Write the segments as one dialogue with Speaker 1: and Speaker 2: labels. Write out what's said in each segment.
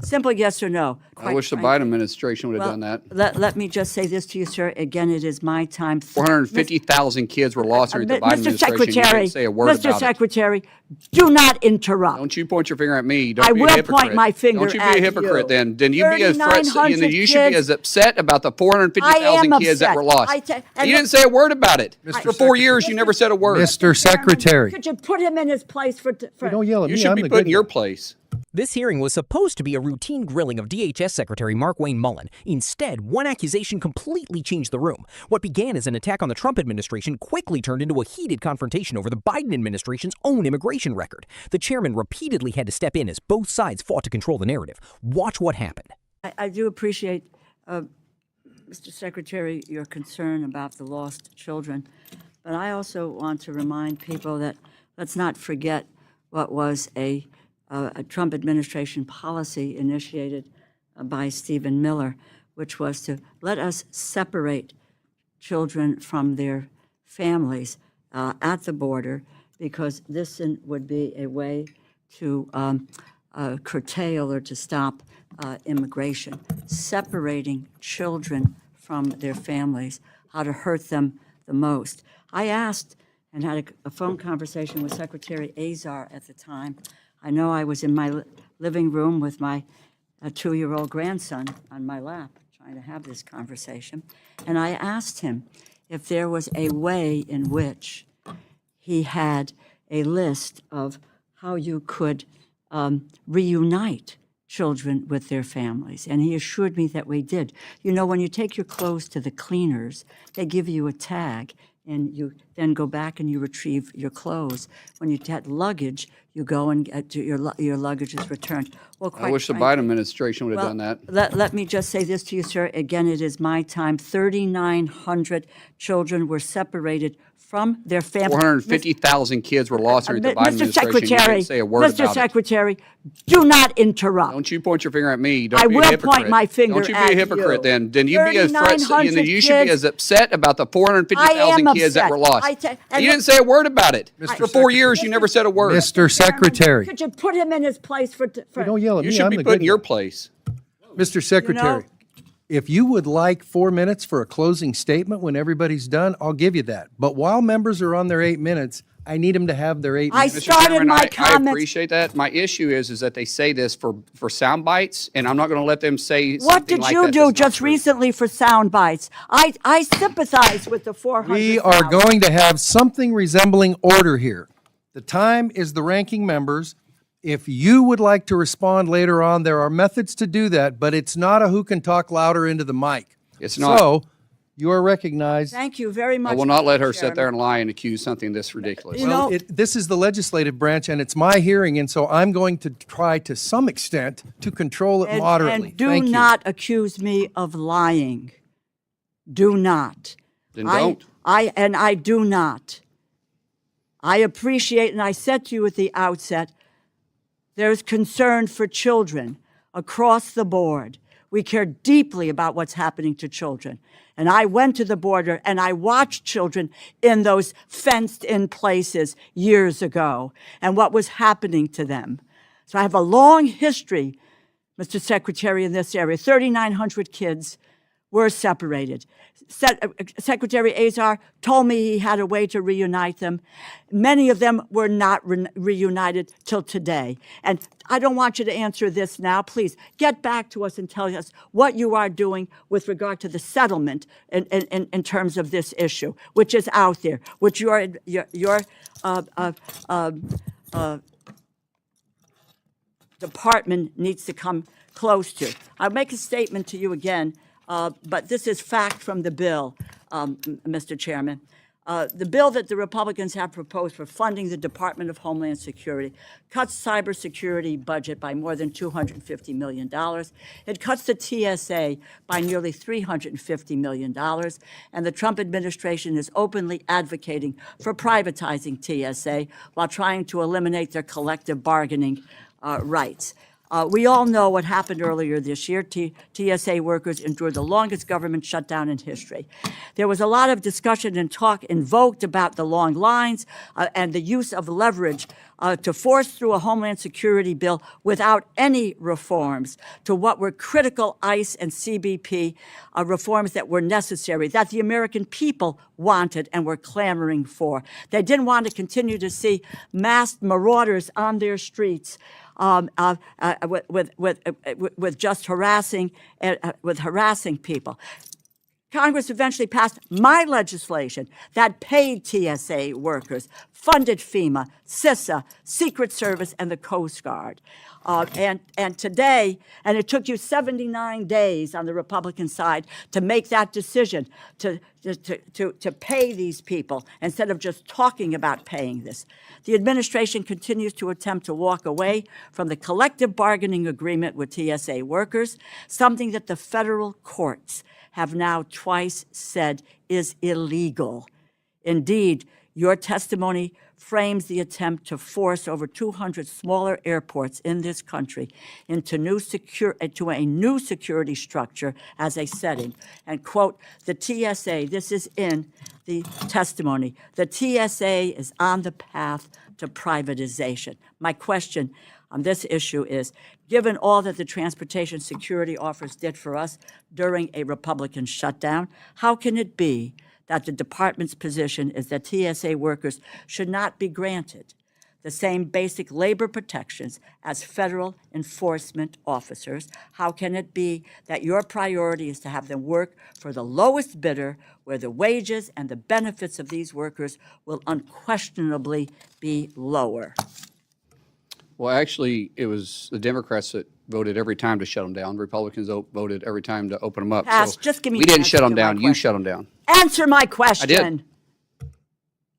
Speaker 1: Simple yes or no.
Speaker 2: I wish the Biden administration would have done that.
Speaker 1: Let me just say this to you, sir. Again, it is my time.
Speaker 2: 450,000 kids were lost under the Biden
Speaker 1: Mr.
Speaker 2: administration. You
Speaker 1: Secretary,
Speaker 2: didn't say a word
Speaker 1: Mr.
Speaker 2: about it.
Speaker 1: Secretary, do not interrupt.
Speaker 2: Don't you point your finger at me. Don't
Speaker 1: I
Speaker 2: be a
Speaker 1: will
Speaker 2: hypocrite.
Speaker 1: point my finger
Speaker 2: Don't you be
Speaker 1: at
Speaker 2: a hypocrite
Speaker 1: you.
Speaker 2: then. Then you be as
Speaker 1: 3,900
Speaker 2: you should be
Speaker 1: kids.
Speaker 2: as upset about the 450,000 kids that
Speaker 1: upset.
Speaker 2: were lost.
Speaker 1: And
Speaker 2: You didn't say a word about it. For 4 years, you never said a word.
Speaker 3: Mr. Secretary.
Speaker 1: Could you put him in his place for
Speaker 3: Don't yell at
Speaker 2: You
Speaker 3: me.
Speaker 2: should
Speaker 3: I'm
Speaker 2: be
Speaker 3: the
Speaker 2: put in
Speaker 3: good
Speaker 2: your
Speaker 3: guy.
Speaker 2: place.
Speaker 4: This hearing was supposed to be a routine grilling of DHS Secretary Markwayne Mullin. Instead, one accusation completely changed the room. What began as an attack on the Trump administration quickly turned into a heated confrontation over the Biden administration's own immigration record. The chairman repeatedly had to step in as both sides fought to control the narrative. Watch what happened.
Speaker 1: I do appreciate, Mr. Secretary, your concern about the lost children, but I also want to remind people that let's not forget what was a Trump administration policy initiated by Stephen Miller, which was to let us separate children from their families at the border, because this would be a way to curtail or to stop immigration, separating children from their families, how to hurt them the most. I asked and had a phone conversation with Secretary Azar at the time. I know I was in my living room with my 2-year-old grandson on my lap trying to have this conversation, and I asked him if there was a way in which he had a list of how you could reunite children with their families, and he assured me that we did. You know, when you take your clothes to the cleaners, they give you a tag, and you then go back and you retrieve your clothes. When you get luggage, you go and get your luggage is returned. Well,
Speaker 2: I wish the Biden administration would have done that.
Speaker 1: Let me just say this to you, sir. Again, it is my time. 3,900 children were separated from their families.
Speaker 2: 450,000 kids were lost under the Biden
Speaker 1: Mr.
Speaker 2: administration. You
Speaker 1: Secretary,
Speaker 2: didn't say a word
Speaker 1: Mr.
Speaker 2: about it.
Speaker 1: Secretary, do not interrupt.
Speaker 2: Don't you point your finger at me. Don't
Speaker 1: I
Speaker 2: be a
Speaker 1: will
Speaker 2: hypocrite.
Speaker 1: point my finger
Speaker 2: Don't you be
Speaker 1: at
Speaker 2: a hypocrite
Speaker 1: you.
Speaker 2: then. Then you be as
Speaker 1: 3,900
Speaker 2: you should be as upset about the
Speaker 1: I
Speaker 2: 450,000
Speaker 1: am
Speaker 2: kids that
Speaker 1: upset.
Speaker 2: were lost.
Speaker 1: And
Speaker 2: You didn't say a word about it. For 4 years, you never said a word.
Speaker 3: Mr. Secretary.
Speaker 1: Could you put him in his place for
Speaker 3: Don't yell at
Speaker 2: You
Speaker 3: me.
Speaker 2: should
Speaker 3: I'm
Speaker 2: be
Speaker 3: the
Speaker 2: put in
Speaker 3: good
Speaker 2: your
Speaker 3: guy.
Speaker 2: place.
Speaker 3: Mr. Secretary, if you would like 4 minutes for a closing statement when everybody's done, I'll give you that. But while members are on their 8 minutes, I need them to have their 8
Speaker 1: I
Speaker 3: minutes.
Speaker 2: Mr.
Speaker 1: started
Speaker 2: Chairman,
Speaker 1: my
Speaker 2: I
Speaker 1: comments.
Speaker 2: appreciate that. My issue is that they say this for sound bites, and I'm not going to let them say something
Speaker 1: What did
Speaker 2: like
Speaker 1: you
Speaker 2: that
Speaker 1: do
Speaker 2: that's not
Speaker 1: just
Speaker 2: true.
Speaker 1: recently for sound bites? I sympathize with the 400,000.
Speaker 3: We are going to have something resembling order here. The time is the ranking members. If you would like to respond later on, there are methods to do that, but it's not a who can talk louder into the mic.
Speaker 2: It's not.
Speaker 3: So, you are recognized.
Speaker 1: Thank you very much.
Speaker 2: I will not let her
Speaker 1: Mr.
Speaker 2: sit there and lie and accuse something this ridiculous.
Speaker 1: You
Speaker 3: Well,
Speaker 1: know-
Speaker 3: this is the legislative branch, and it's my hearing, and so I'm going to try to some extent to control it moderately.
Speaker 1: And do
Speaker 3: Thank you.
Speaker 1: not accuse me of lying. Do not.
Speaker 2: Then don't.
Speaker 1: I do not. I appreciate, and I said to you at the outset, there's concern for children across the board. We care deeply about what's happening to children. And I went to the border and I watched children in those fenced-in places years ago and what was happening to them. So I have a long history, Mr. Secretary, in this area. 3,900 kids were separated. Secretary Azar told me he had a way to reunite them. Many of them were not reunited till today. And I don't want you to answer this now. Please get back to us and tell us what you are doing with regard to the settlement in terms of this issue, which is out there, which your department needs to come close to. I'll make a statement to you again, but this is fact from the bill, Mr. Chairman. The bill that the Republicans have proposed for funding the Department of Homeland Security cuts cybersecurity budget by more than $250 million. It cuts the TSA by nearly $350 million. And the Trump administration is openly advocating for privatizing TSA while trying to eliminate their collective bargaining rights. We all know what happened earlier this year. TSA workers endured the longest government shutdown in history. There was a lot of discussion and talk invoked about the long lines and the use of leverage to force through a Homeland Security bill without any reforms to what were critical ICE and CBP reforms that were necessary, that the American people wanted and were clamoring for. They didn't want to continue to see masked marauders on their streets with just harassing people. Congress eventually passed my legislation that paid TSA workers, funded FEMA, CISA, Secret Service, and the Coast Guard. And today, and it took you 79 days on the Republican side to make that decision to pay these people instead of just talking about paying this. The administration continues to attempt to walk away from the collective bargaining agreement with TSA workers, something that the federal courts have now twice said is illegal. Indeed, your testimony frames the attempt to force over 200 smaller airports in this country into a new security structure as a setting. And quote, the TSA, this is in the testimony, the TSA is on the path to privatization. My question on this issue is, given all that the transportation security office did for us during a Republican shutdown, how can it be that the department's position is that TSA workers should not be granted the same basic labor protections as federal enforcement officers? How can it be that your priority is to have them work for the lowest bidder, where the wages and the benefits of these workers will unquestionably be lower?
Speaker 2: Well, actually, it was the Democrats that voted every time to shut them down. Republicans voted every time to open them up.
Speaker 1: Pass.
Speaker 2: So
Speaker 1: Just give me
Speaker 2: we
Speaker 1: the
Speaker 2: didn't
Speaker 1: answer
Speaker 2: shut them
Speaker 1: to my
Speaker 2: down. You
Speaker 1: question.
Speaker 2: shut them down.
Speaker 1: Answer my question.
Speaker 2: I did.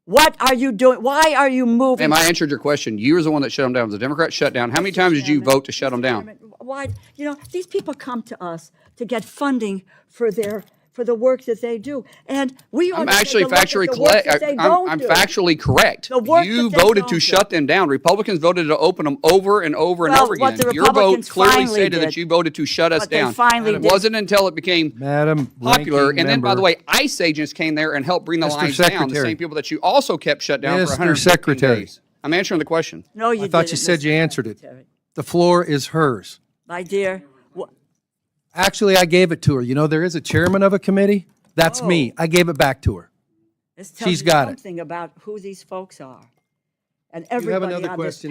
Speaker 1: What are you doing? Why are you moving?
Speaker 2: Ma'am, I answered your question. You were the one that shut them down. It was the Democrat shut down. How many times did you vote to shut them down?
Speaker 1: Why? You know, these people come to us to get funding for the work that they do, and we ought
Speaker 2: I'm
Speaker 1: to take
Speaker 2: actually
Speaker 1: a look at
Speaker 2: factually
Speaker 1: the work
Speaker 2: correct.
Speaker 1: that they don't
Speaker 2: I'm
Speaker 1: do.
Speaker 2: factually correct.
Speaker 1: The work
Speaker 2: You
Speaker 1: that they
Speaker 2: voted
Speaker 1: don't
Speaker 2: to
Speaker 1: do.
Speaker 2: shut them down. Republicans voted to open them over and over and
Speaker 1: Well,
Speaker 2: over
Speaker 1: what
Speaker 2: again.
Speaker 1: the
Speaker 2: Your vote
Speaker 1: Republicans
Speaker 2: clearly
Speaker 1: finally
Speaker 2: stated that
Speaker 1: did-
Speaker 2: you voted to shut us
Speaker 1: what they
Speaker 2: down.
Speaker 1: finally
Speaker 2: It
Speaker 1: did-
Speaker 2: wasn't until it became
Speaker 3: Madam
Speaker 2: popular.
Speaker 3: Ranking
Speaker 2: And then, by the
Speaker 3: Member.
Speaker 2: way, ICE agents came there and helped bring the
Speaker 3: Mr.
Speaker 2: lines down. The
Speaker 3: Secretary.
Speaker 2: same people that you also kept shut down for
Speaker 3: Mr.
Speaker 2: 115
Speaker 3: Secretary.
Speaker 2: days. I'm answering the question.
Speaker 1: No, you
Speaker 3: I thought
Speaker 1: didn't,
Speaker 3: you said
Speaker 1: Mr.
Speaker 3: you answered it.
Speaker 1: Secretary.
Speaker 3: The floor is hers.
Speaker 1: My dear,
Speaker 3: Actually, I gave it to her. You know, there is a chairman of a committee. That's me. I gave it back to her.
Speaker 1: this tells
Speaker 3: She's
Speaker 1: you
Speaker 3: got it.
Speaker 1: something about who these folks are. And
Speaker 3: You have
Speaker 1: everybody
Speaker 3: another
Speaker 1: on this
Speaker 3: question,